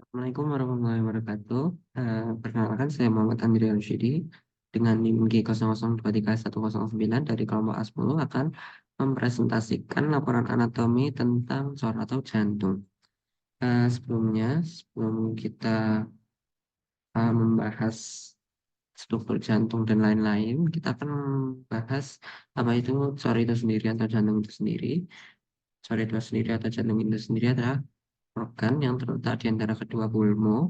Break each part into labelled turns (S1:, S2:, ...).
S1: Assalamualaikum warahmatullahi wabarakatuh. Perkenalkan, saya Muhammad Andri Rusyidi dengan NIM G00231109 dari kelompok A10 akan mempresentasikan laporan anatomi tentang cor atau jantung. Sebelum kita membahas struktur jantung dan lain-lain, kita akan membahas apa itu cor itu sendiri atau jantung itu sendiri. Cor itu sendiri atau jantung itu sendiri adalah organ yang terletak di antara kedua pulmo,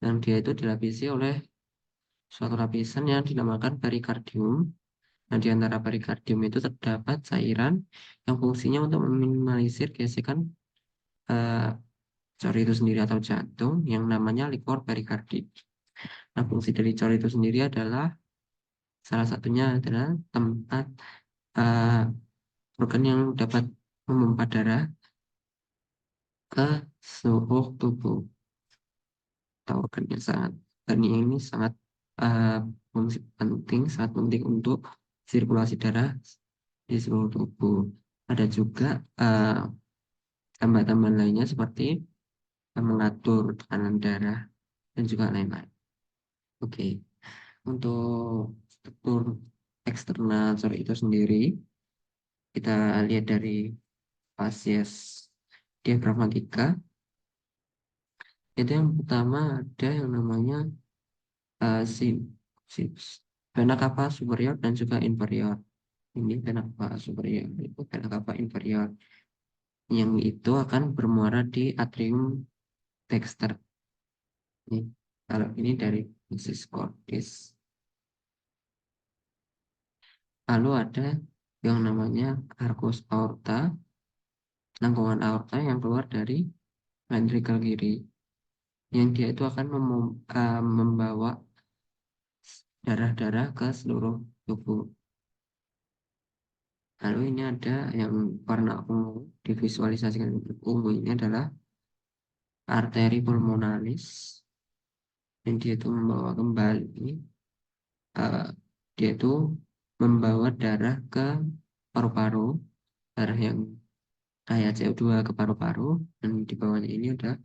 S1: dan dia itu dilapisi oleh suatu lapisan yang dinamakan perikardium. Nah, di antara perikardium itu terdapat cairan yang fungsinya untuk meminimalisir gesekan eh, cor itu sendiri atau jantung yang namanya likor perikardi. Nah, fungsi dari cor itu sendiri adalah salah satunya adalah tempat eh, organ yang dapat memompa darah ke seluruh tubuh atau organnya sangat, dan ini sangat eh, fungsi penting, sangat penting untuk sirkulasi darah di seluruh tubuh. Ada juga eh, tambahan-tambahan lainnya seperti mengatur tekanan darah dan juga lain-lain. Oke, untuk struktur eksternal cor itu sendiri, kita lihat dari spasies diagramatika. Itu yang pertama ada yang namanya sim, sim, vena cava superior dan juga inferior. Ini vena cava superior, itu vena cava inferior, yang itu akan bermuara di atrium dexter. Ini, kalau ini dari basis cordis. Lalu ada yang namanya arcus aorta, lengkungan aorta yang keluar dari ventricle kiri, yang dia itu akan membawa darah-darah ke seluruh tubuh. Lalu ini ada yang warna ungu, divisualisasikan ungu ini adalah arteri pulmonalis, dan dia itu membawa kembali, eh, dia itu membawa darah ke paru-paru, darah yang kayak CO2 ke paru-paru, dan di bawahnya ini ada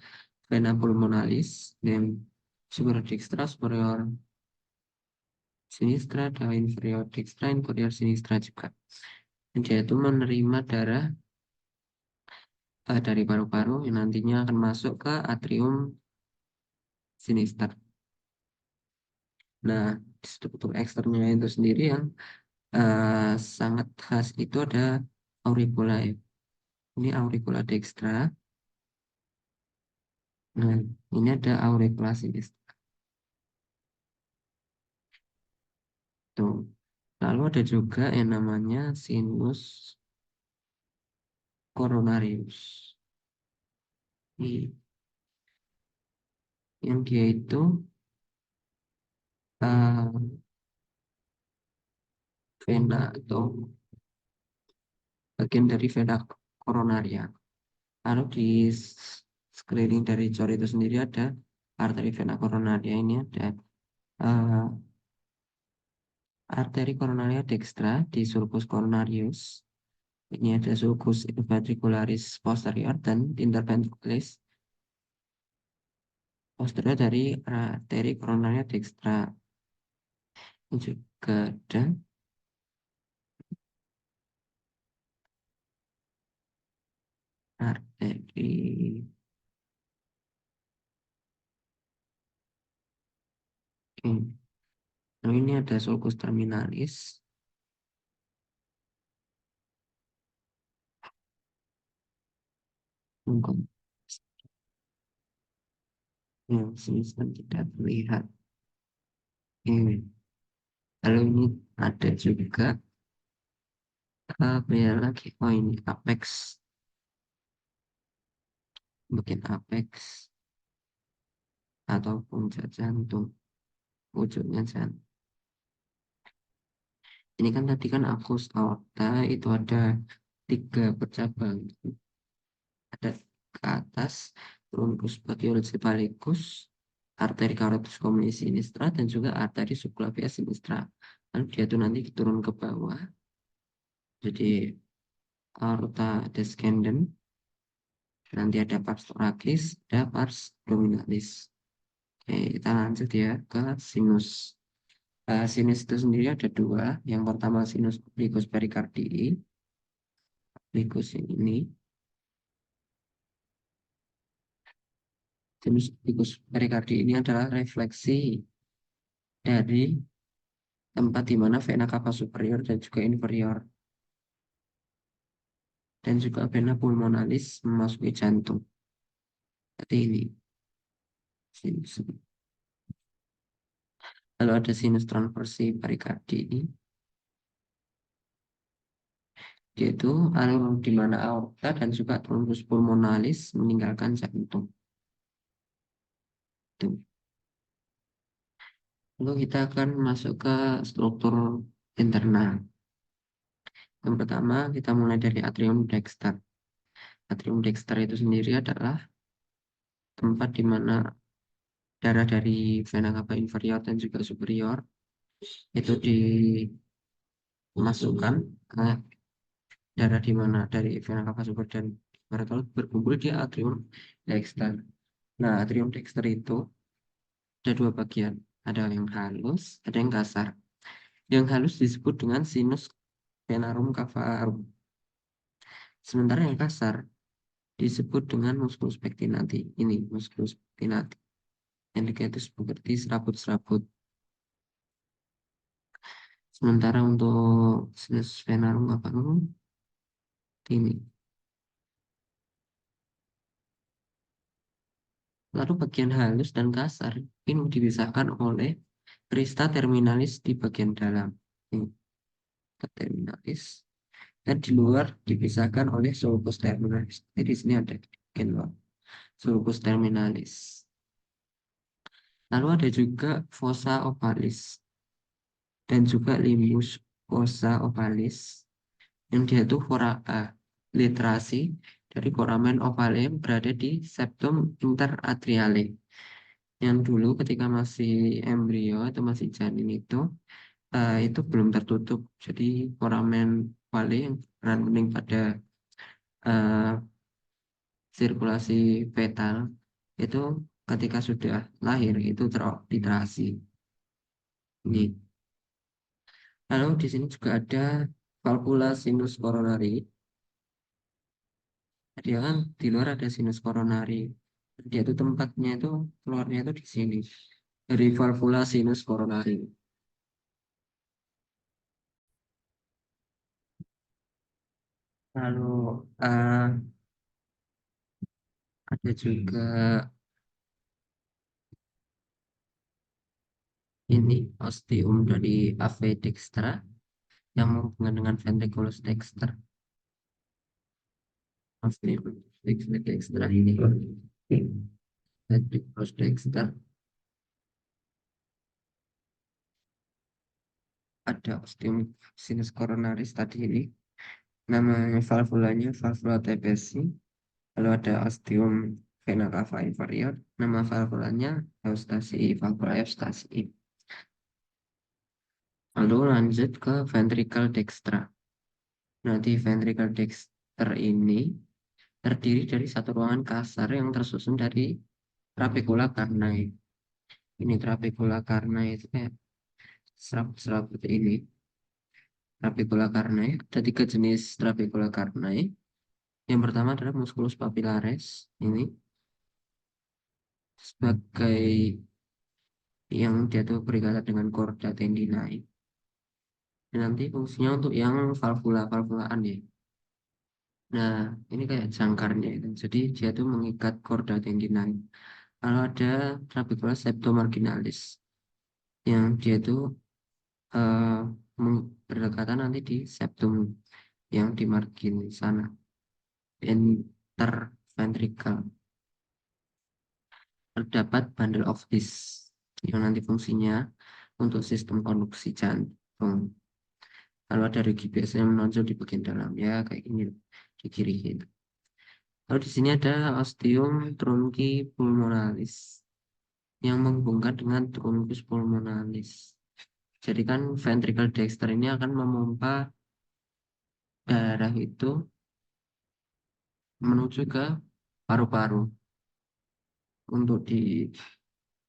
S1: vena pulmonalis dan superior dextra, superior sinistra, dan inferior dextra, inferior sinistra juga. Dan dia itu menerima darah dari paru-paru yang nantinya akan masuk ke atrium sinister. Nah, di struktur eksternnya itu sendiri yang sangat khas itu ada auricula ya. Ini auricula dextra. Nah, ini ada auricula sinistra. Tuh. Lalu ada juga yang namanya sinus coronarius. Ini, yang dia itu eh, vena atau bagian dari vena koronaria. Lalu di sekeliling dari cor itu sendiri ada arteri vena koronaria. Ini ada eh, arteri koronaria dextra di sulcus coronarius. Ini ada sulcus ventricularis posterior dan interventriculis posterior dari arteri koronaria dextra. Ini juga ada arteri ini. Lalu ini ada sulcus terminalis. Mungkin yang sini sedang tidak terlihat. Ini. Lalu ini ada juga apa ya lagi? Oh, ini apex, bagian apex atau puncak jantung, ujungnya jantung. Ini kan tadi kan aorta aorta itu ada 3 bercabang. Ada ke atas, truncus brachioradius separatus, arteri carotis communis sinistra, dan juga arteri subclavia sinistra. Lalu dia tuh nanti turun ke bawah. Jadi aorta descendens, Nanti ada pars thoracis, ada pars abdominalis. Oke, kita lanjut ya ke sinus. Sinus itu sendiri ada dua. Yang pertama sinus obliquus pericardii. Obliquus ini. Sinus obliquus pericardii ini adalah refleksi dari tempat di mana vena cava superior dan juga inferior. Dan juga vena pulmonalis memasuki jantung. Seperti ini. Sinus. Lalu ada sinus transversi pericardii. Yaitu alur di mana aorta dan juga truncus pulmonalis meninggalkan jantung. Tuh. Lalu kita akan masuk ke struktur internal. Yang pertama kita mulai dari atrium dexter. Atrium dexter itu sendiri adalah tempat di mana darah dari vena cava inferior dan juga superior itu dimasukkan ke darah di mana dari vena cava superior dan inferior berkumpul di atrium dexter. Nah, atrium dexter itu ada dua bagian, ada yang halus, ada yang kasar. Yang halus disebut dengan sinus venarum cavarum. Sementara yang kasar disebut dengan musculus pectinati. Ini musculus pectinati. Yang itu seperti serabut-serabut. Sementara untuk sinus venarum cavarum ini. Lalu bagian halus dan kasar ini dipisahkan oleh crista terminalis di bagian dalam. Ini terminalis. Dan di luar dipisahkan oleh sulcus terminalis. Jadi di sini ada di bagian luar. Sulcus terminalis. Lalu ada juga fossa ovalis dan juga limbus fossa ovalis yang dia itu literasi dari foramen ovale yang berada di septum interatriale. Yang dulu ketika masih embrio atau masih janin itu belum tertutup. Jadi foramen ovale yang berperan penting pada eh, sirkulasi fetal itu ketika sudah lahir itu terliterasi. Ini. Lalu di sini juga ada valvula sinus coronari. Dia kan di luar ada sinus coronari. Dia itu tempatnya itu keluarnya itu di sini. Dari valvula sinus coronari. Lalu ada juga ini ostium dari AV dextra yang menghubungkan dengan ventriculus dexter. Ostium dextra ini ventriculus dexter. Ada ostium sinus coronaris tadi ini. Namanya valvulanya valvula TBC. Lalu ada ostium vena cava inferior. Nama valvulanya Eustasi, valvula Eustasi. Lalu lanjut ke ventricle dextra. Nah, di ventricle dexter ini terdiri dari satu ruangan kasar yang tersusun dari trabecula carnae. Ini trabecula carnae itu kayak serabut-serabut ini. Trabecula carnae, ada tiga jenis trabecula carnae. Yang pertama adalah musculus papillaris. Ini sebagai yang dia tuh berikatan dengan chorda tendinae. Dan nanti fungsinya untuk yang valvula-valvulaan ya. Nah, ini kayak jangkarnya itu. Jadi dia tuh mengikat chorda tendinae. Kalau ada trabecula septomarginalis yang dia tuh eh, berdekatan nanti di septum yang di margin sana. Interventricle. Terdapat bundle of disc yang nanti fungsinya untuk sistem konduksi jantung. Lalu ada regi biasanya menonjol di bagian dalam ya kayak gini di kiri gitu. Lalu di sini ada ostium trunci pulmonalis yang menghubungkan dengan truncus pulmonalis. Jadi kan ventricle dexter ini akan memompa darah itu menuju ke paru-paru untuk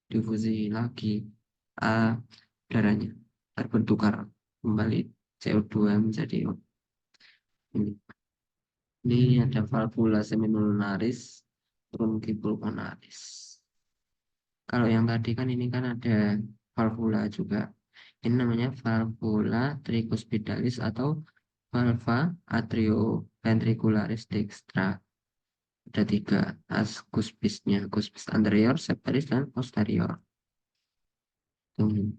S1: difusi lagi uh, udaranya terbentukar kembali CO2 menjadi ini. Ini ada valvula semipulmonaris, truncipulmonaris. Kalau yang tadi kan ini kan ada valvula juga. Ini namanya valvula tricuspidalis atau valva atrioventricularis dextra. Ada tiga as cuspisnya, cuspis anterior, septaris, dan posterior. Tuh.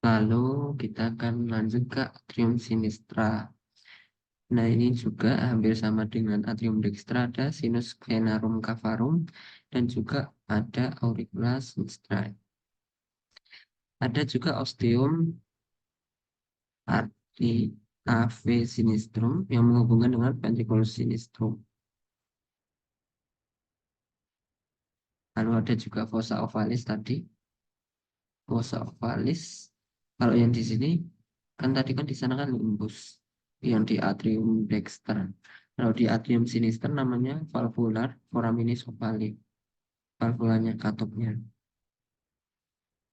S1: Lalu kita akan lanjut ke atrium sinistra. Nah, ini juga hampir sama dengan atrium dextra, ada sinus venarum cavarum, dan juga ada auricula sinistra. Ada juga ostium arti AV sinistrum yang menghubungkan dengan ventriculus sinistrum. Lalu ada juga fossa ovalis tadi. Fossa ovalis. Kalau yang di sini kan tadi kan di sana kan limbus yang di atrium dexter. Kalau di atrium sinister namanya valvular foraminis ovale. Valvulanya katupnya.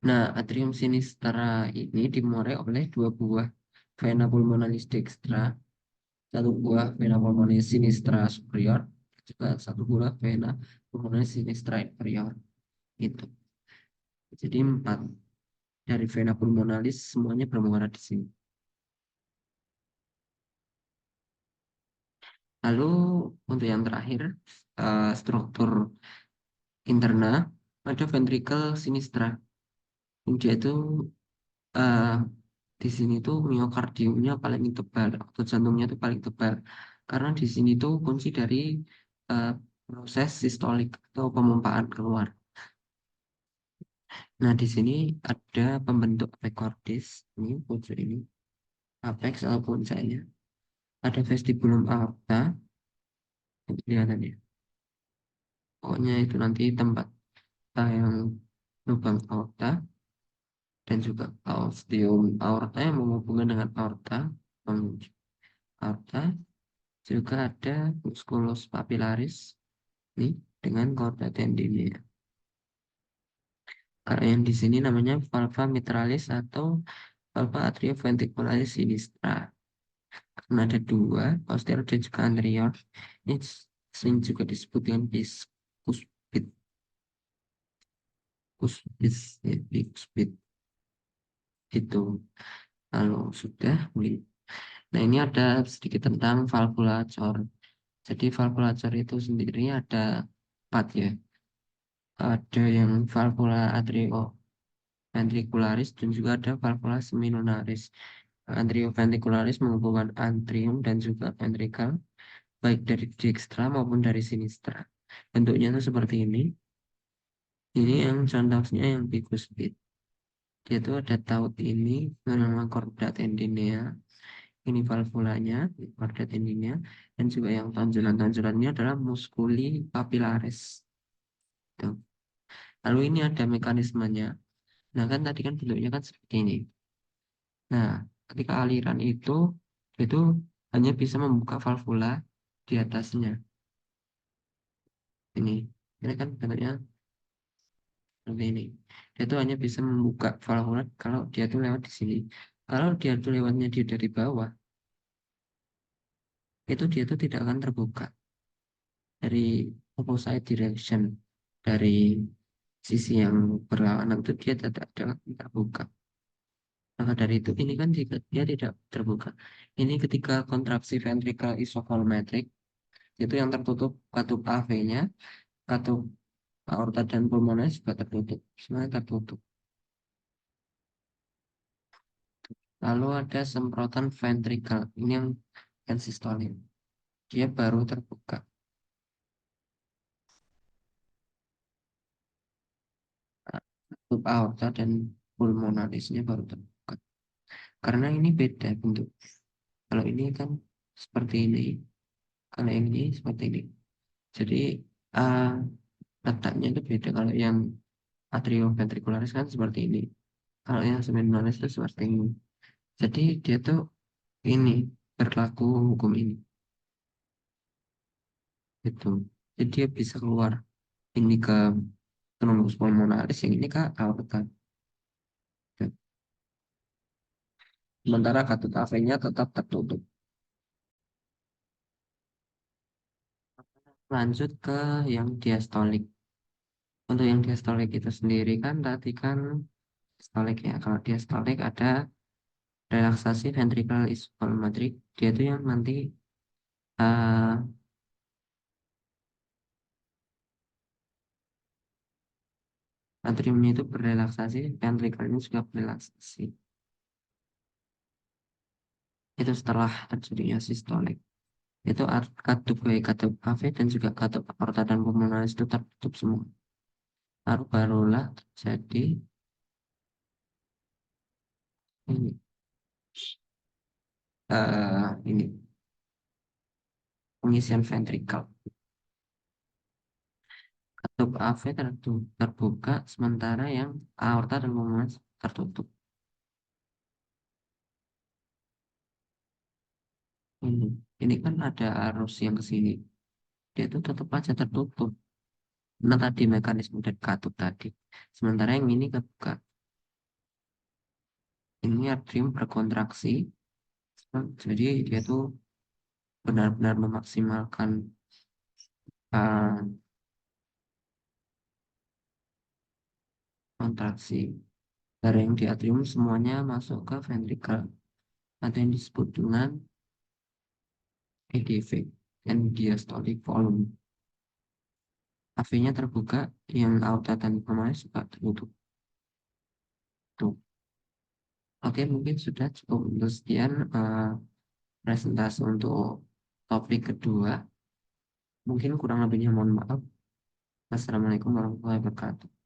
S1: Nah, atrium sinistra ini dimulai oleh dua buah vena pulmonalis dextra, satu buah vena pulmonalis sinistra superior, juga satu buah vena pulmonalis sinistra inferior. Itu. Jadi empat dari vena pulmonalis semuanya bermuara di sini. Lalu untuk yang terakhir, struktur interna ada ventricle sinistra. Dia itu eh, di sini tuh miokardiumnya paling tebal atau jantungnya itu paling tebal karena di sini tuh kunci dari eh, proses sistolik atau pemompaan keluar. Nah, di sini ada pembentuk apexis ini pojok ini apex atau puncaknya. Ada vestibulum aorta, kelihatan ya. Pokoknya itu nanti tempat yang lubang aorta dan juga ostium aorta yang menghubungkan dengan aorta, aorta. Juga ada musculus papillaris nih dengan chorda tendinia. Kalau yang di sini namanya valva mitralis atau valva atrioventricularis sinistra. Karena ada dua, posterior dan juga anterior. Ini sering juga disebut dengan bicuspid, cuspis, ya, bicuspid itu. Kalau sudah, nah ini ada sedikit tentang valvula cor. Jadi valvula cor itu sendiri ada empat ya. Ada yang valvula atrioventricularis dan juga ada valvula seminonaris. Atrioventricularis menghubungkan atrium dan juga ventricle, baik dari dextra maupun dari sinistra. Bentuknya itu seperti ini. Ini yang contohnya yang bikuspid. Dia itu ada taut ini, nama chorda tendinea. Ini valvulanya, chorda tendinea. Dan juga yang tonjolan-tonjolannya adalah musculi papillaris. Tuh. Lalu ini ada mekanismenya. Nah, kan tadi kan bentuknya kan seperti ini. Nah, ketika aliran itu hanya bisa membuka valvula di atasnya. Ini, ini kan bentuknya seperti ini. Dia tuh hanya bisa membuka valvula kalau dia tuh lewat di sini. Kalau dia tuh lewatnya dia dari bawah, itu dia tuh tidak akan terbuka dari opposite direction, dari sisi yang berlawanan itu dia tidak akan terbuka. Maka dari itu ini kan dia tidak terbuka. Ini ketika kontraksi ventricle isovolumetric itu yang tertutup katup AV-nya, katup aorta dan pulmoner juga tertutup, semuanya tertutup. Lalu ada semprotan ventricle, ini yang sistolik, dia baru terbuka. Katup aorta dan pulmonarisnya baru terbuka. Karena ini beda bentuk. Kalau ini kan seperti ini, kalau yang ini seperti ini. Jadi uh, letaknya itu beda. Kalau yang atrioventricularis kan seperti ini. Kalau yang seminoris itu seperti ini. Jadi dia tuh ini. berlaku hukum ini. Itu. Jadi dia bisa keluar ini ke trunkus pulmonalis, yang ini ke aorta. Sementara katut AV-nya tetap tertutup. Lanjut ke yang diastolik. Untuk yang diastolik itu sendiri kan tadi kan diastolik ya. Kalau diastolik ada relaksasi ventricle isovolumetric. Dia itu yang nanti eh, atriumnya itu berrelaksasi, ventricle-nya juga berrelaksasi. Itu setelah terjadinya sistolik. Itu katup baik katup AV dan juga katup aorta dan pulmonalis itu tertutup semua. Barulah terjadi ini, ini pengisian ventrikel. Katup AV terbuka, sementara yang aorta dan pulmonalis tertutup. Ini, ini kan ada arus yang ke sini. Dia itu tetap aja tertutup. Nah tadi mekanisme dari katup tadi. Sementara yang ini kebuka. Ini atrium berkontraksi. Jadi dia tuh benar-benar memaksimalkan uh, kontraksi. Dari yang di atrium semuanya masuk ke ventricle. Ada yang disebut dengan EDV, end diastolic volume. AV-nya terbuka, yang aorta dan pulmonalis juga tertutup. Tuh. Oke, mungkin sudah cukup untuk sekian presentasi untuk topik kedua. Mungkin kurang lebihnya mohon maaf. Wassalamualaikum warahmatullahi wabarakatuh.